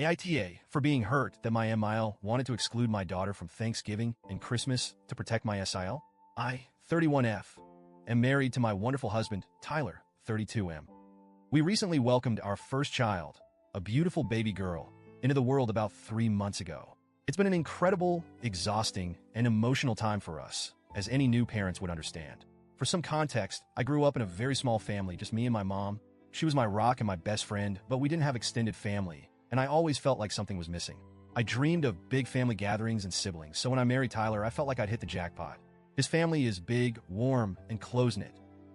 AITA for being hurt that my MIL wanted to exclude my daughter from Thanksgiving and Christmas to protect my SIL. I, 31F, am married to my wonderful husband, Tyler, 32M. We recently welcomed our first child, a beautiful baby girl, into the world about 3 months ago. It's been an incredible, exhausting, and emotional time for us, as any new parents would understand. For some context, I grew up in a very small family, just me and my mom. She was my rock and my best friend, but we didn't have extended family, and I always felt like something was missing. I dreamed of big family gatherings and siblings, so when I married Tyler, I felt like I'd hit the jackpot. His family is big, warm, and close-knit.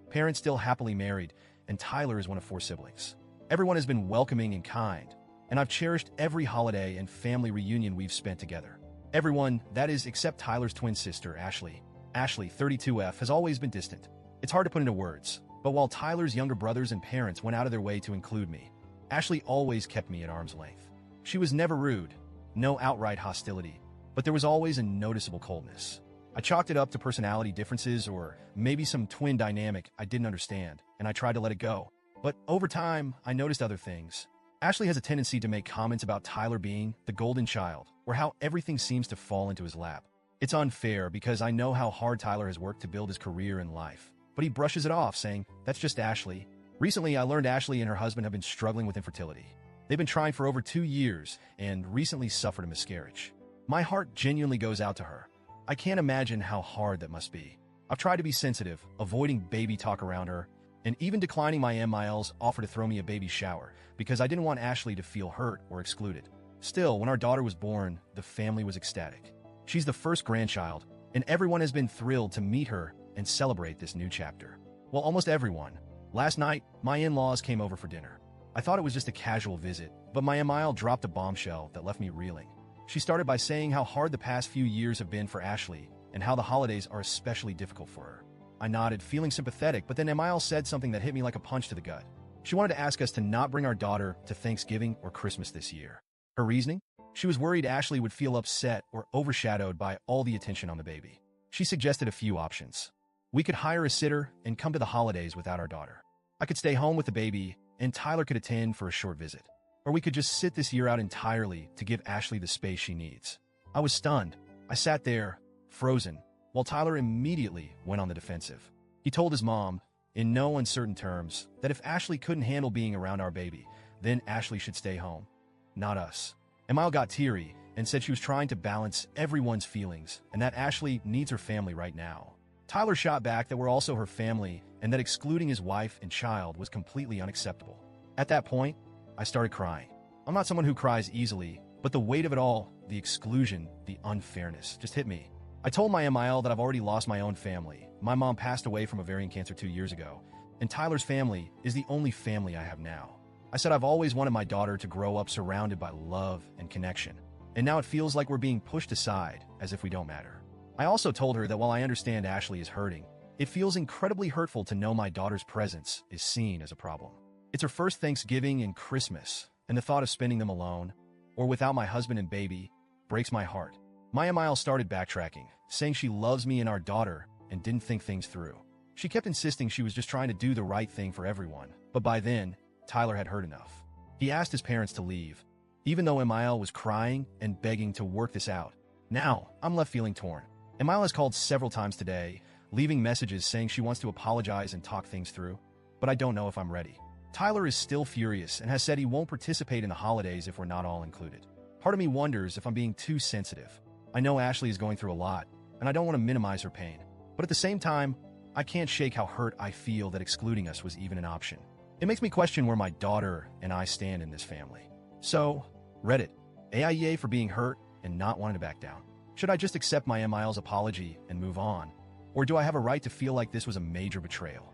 Parents still happily married, and Tyler is one of 4 siblings. Everyone has been welcoming and kind, and I've cherished every holiday and family reunion we've spent together. Everyone, that is, except Tyler's twin sister, Ashley. Ashley, 32F, has always been distant. It's hard to put into words, but while Tyler's younger brothers and parents went out of their way to include me, Ashley always kept me at arm's length. She was never rude, no outright hostility, but there was always a noticeable coldness. I chalked it up to personality differences or maybe some twin dynamic I didn't understand, and I tried to let it go. But over time, I noticed other things. Ashley has a tendency to make comments about Tyler being the golden child, or how everything seems to fall into his lap. It's unfair because I know how hard Tyler has worked to build his career and life, but he brushes it off, saying, "That's just Ashley." Recently, I learned Ashley and her husband have been struggling with infertility. They've been trying for over 2 years and recently suffered a miscarriage. My heart genuinely goes out to her. I can't imagine how hard that must be. I've tried to be sensitive, avoiding baby talk around her, and even declining my MIL's offer to throw me a baby shower because I didn't want Ashley to feel hurt or excluded. Still, when our daughter was born, the family was ecstatic. She's the first grandchild, and everyone has been thrilled to meet her and celebrate this new chapter. Well, almost everyone. Last night, my in-laws came over for dinner. I thought it was just a casual visit, but my MIL dropped a bombshell that left me reeling. She started by saying how hard the past few years have been for Ashley and how the holidays are especially difficult for her. I nodded, feeling sympathetic, but then MIL said something that hit me like a punch to the gut. She wanted to ask us to not bring our daughter to Thanksgiving or Christmas this year. Her reasoning? She was worried Ashley would feel upset or overshadowed by all the attention on the baby. She suggested a few options. We could hire a sitter and come to the holidays without our daughter. I could stay home with the baby, and Tyler could attend for a short visit. Or we could just sit this year out entirely to give Ashley the space she needs. I was stunned. I sat there, frozen, while Tyler immediately went on the defensive. He told his mom, in no uncertain terms, that if Ashley couldn't handle being around our baby, then Ashley should stay home, not us. Emile got teary and said she was trying to balance everyone's feelings and that Ashley needs her family right now. Tyler shot back that we're also her family and that excluding his wife and child was completely unacceptable. At that point, I started crying. I'm not someone who cries easily, but the weight of it all, the exclusion, the unfairness, just hit me. I told my MIL that I've already lost my own family. My mom passed away from ovarian cancer 2 years ago, and Tyler's family is the only family I have now. I said I've always wanted my daughter to grow up surrounded by love and connection, and now it feels like we're being pushed aside as if we don't matter. I also told her that while I understand Ashley is hurting, it feels incredibly hurtful to know my daughter's presence is seen as a problem. It's her first Thanksgiving and Christmas, and the thought of spending them alone, or without my husband and baby, breaks my heart. My MIL started backtracking, saying she loves me and our daughter and didn't think things through. She kept insisting she was just trying to do the right thing for everyone, but by then, Tyler had heard enough. He asked his parents to leave, even though MIL was crying and begging to work this out. Now, I'm left feeling torn. MIL has called several times today, leaving messages saying she wants to apologize and talk things through, but I don't know if I'm ready. Tyler is still furious and has said he won't participate in the holidays if we're not all included. Part of me wonders if I'm being too sensitive. I know Ashley is going through a lot, and I don't want to minimize her pain. But at the same time, I can't shake how hurt I feel that excluding us was even an option. It makes me question where my daughter and I stand in this family. So, Reddit, AIEA for being hurt and not wanting to back down. Should I just accept my MIL's apology and move on? Or do I have a right to feel like this was a major betrayal?